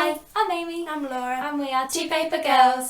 Hi, I'm Amy. I'm Laura. And we are Two Paper Girls.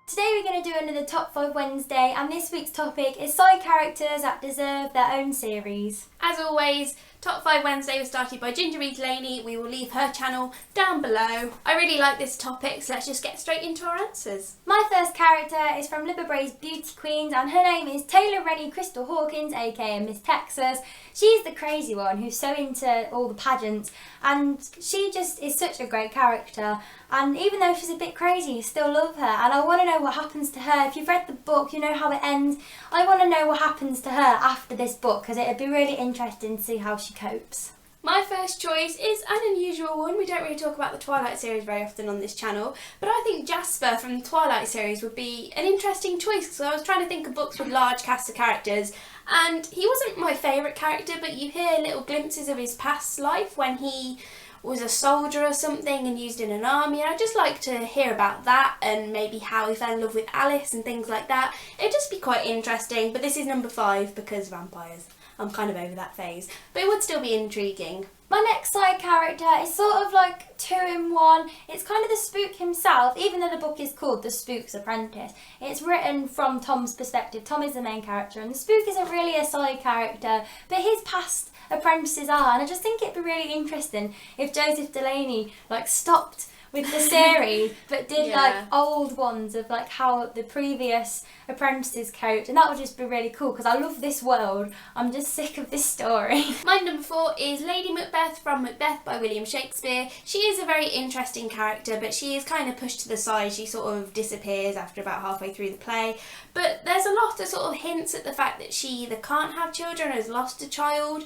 Today we're going to do another Top 5 Wednesday, and this week's topic is side characters that deserve their own series. As always, Top 5 Wednesday was started by GingerreadsLainey. We will leave her channel down below. I really like this topic, so let's just get straight into our answers. My first character is from Liverbray's Beauty Queens, and her name is Taylor Rennie Crystal Hawkins, aka Miss Texas. She's the crazy one who's so into all the pageants, and she just is such a great character. And even though she's a bit crazy, you still love her, and I want to know what happens to her. If you've read the book, you know how it ends. I want to know what happens to her after this book, because it'd be really interesting to see how she copes. My first choice is an unusual one. We don't really talk about the Twilight series very often on this channel, but I think Jasper from the Twilight series would be an interesting choice, because I was trying to think of books with large casts of characters, and he wasn't my favourite character, but you hear little glimpses of his past life when he was a soldier or something and used in an army, and I'd just like to hear about that and maybe how he fell in love with Alice and things like that. It'd just be quite interesting, but this is number 5 because vampires. I'm kind of over that phase, but it would still be intriguing. My next side character is sort of like 2 in 1. It's kind of the spook himself, even though the book is called The Spook's Apprentice. It's written from Tom's perspective. Tom is the main character, and the spook isn't really a side character, but his past apprentices are, and I just think it'd be really interesting if Joseph Delaney stopped with the series but did old ones of how the previous apprentices coped, and that would just be really cool because I love this world. I'm just sick of this story. My number 4 is Lady Macbeth from Macbeth by William Shakespeare. She is a very interesting character, but she is kind of pushed to the side. She sort of disappears after about halfway through the play, but there's a lot of sort of hints at the fact that she either can't have children or has lost a child.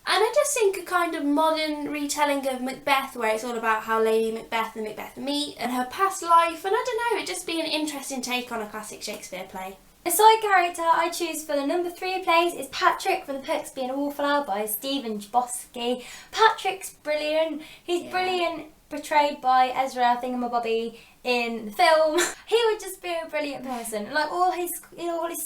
And I just think a kind of modern retelling of Macbeth, where it's all about how Lady Macbeth and Macbeth meet and her past life, and I don't know, it'd just be an interesting take on a classic Shakespeare play. The side character I choose for the number 3 place is Patrick from The Perks of Being a Wallflower by Stephen Chbosky. Patrick's brilliant. He's brilliant, portrayed by Ezra Thingamabobby in the film. He would just be a brilliant person. All his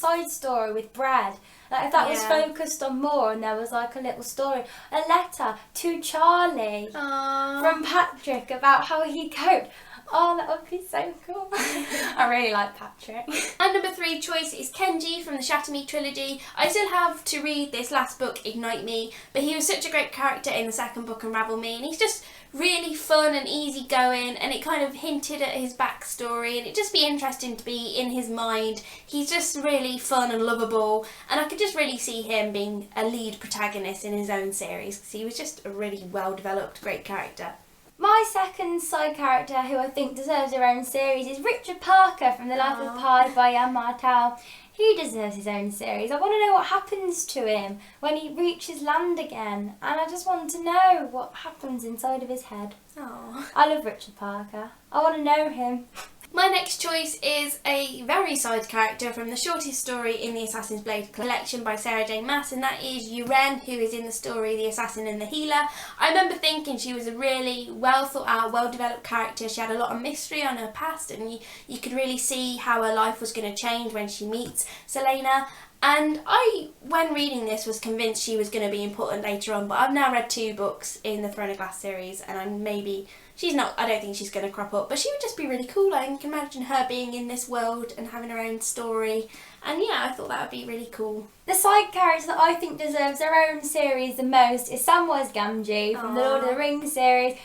side story with Brad. If that was focused on more and there was a little story, a letter to Charlie from Patrick about how he coped. Oh, that would be so cool. I really like Patrick. And number 3 choice is Kenji from the Shatter Me trilogy. I still have to read this last book, Ignite Me, but he was such a great character in the second book, Unravel Me, and he's just really fun and easygoing, and it kind of hinted at his backstory, and it'd just be interesting to be in his mind. He's just really fun and lovable, and I could just really see him being a lead protagonist in his own series, because he was just a really well-developed, great character. My second side character who I think deserves her own series is Richard Parker from The Life of Pi by Yann Martel. He deserves his own series. I want to know what happens to him when he reaches land again, and I just want to know what happens inside of his head. Oh, I love Richard Parker. I want to know him. My next choice is a very side character from the shortest story in the Assassin's Blade collection by Sarah J Maas, and that is Yuen, who is in the story The Assassin and the Healer. I remember thinking she was a really well thought out, well developed character. She had a lot of mystery on her past, and you could really see how her life was going to change when she meets Selena. And I, when reading this, was convinced she was going to be important later on, but I've now read 2 books in the Throne of Glass series, and I don't think she's going to crop up, but she would just be really cool. I can imagine her being in this world and having her own story, and I thought that would be really cool. The side character that I think deserves their own series the most is Samwise Gamgee from the Lord of the Rings series.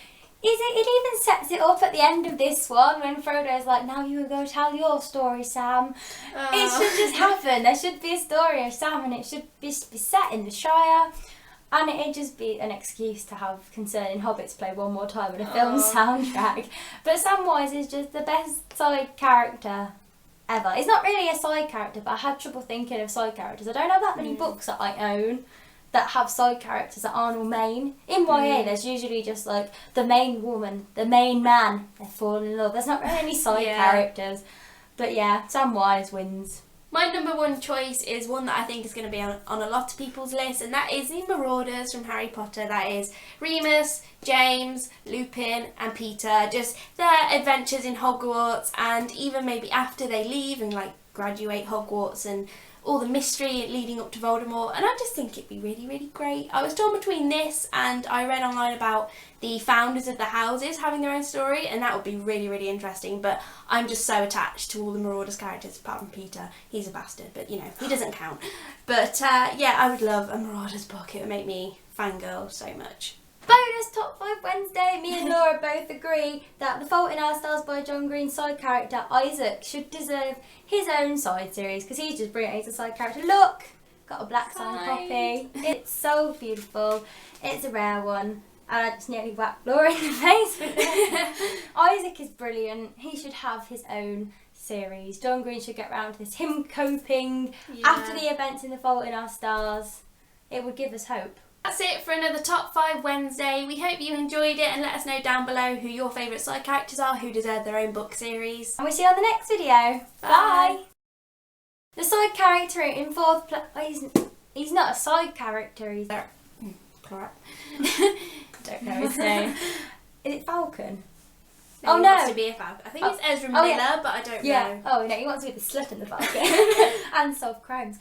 It even sets it up at the end of this one when Frodo's like, now you will go tell your story, Sam. It should just happen. There should be a story of Sam, and it should be set in the Shire. And it'd just be an excuse to have Concerning Hobbits play one more time in a film soundtrack. But Samwise is just the best side character ever. He's not really a side character, but I had trouble thinking of side characters. I don't have that many books that I own that have side characters that aren't all main. In YA, there's usually just the main woman, the main man, they fall in love. There's not really any side characters. But Samwise wins. My number 1 choice is one that I think is going to be on a lot of people's list, and that is the Marauders from Harry Potter. That is Remus, James, Lupin and Peter, just their adventures in Hogwarts, and even maybe after they leave and graduate Hogwarts and all the mystery leading up to Voldemort, and I just think it'd be really, really great. I was torn between this and I read online about the founders of the houses having their own story, and that would be really, really interesting, but I'm just so attached to all the Marauders characters, apart from Peter. He's a bastard, but you know, he doesn't count. But yeah, I would love a Marauders book. It would make me fangirl so much. Bonus Top 5 Wednesday. Me and Laura both agree that The Fault in Our Stars by John Green's side character Isaac should deserve his own side series because he's just brilliant. He's a side character. Look! Got a black signed copy. It's so beautiful. It's a rare one. And I just nearly whacked Laura in the face with it. Isaac is brilliant. He should have his own series. John Green should get round to this. Him coping after the events in The Fault in Our Stars. It would give us hope. That's it for another Top 5 Wednesday. We hope you enjoyed it and let us know down below who your favourite side characters are who deserve their own book series. And we'll see you on the next video. Bye! The side character in fourth place... he's not a side character, he's... Correct. Don't know his name. Is it Falcon? No, oh he no! wants to be a Falcon. I think it's Ezra Miller, but I don't know. Oh no, he wants to be the slut in the Falcon and solve crimes.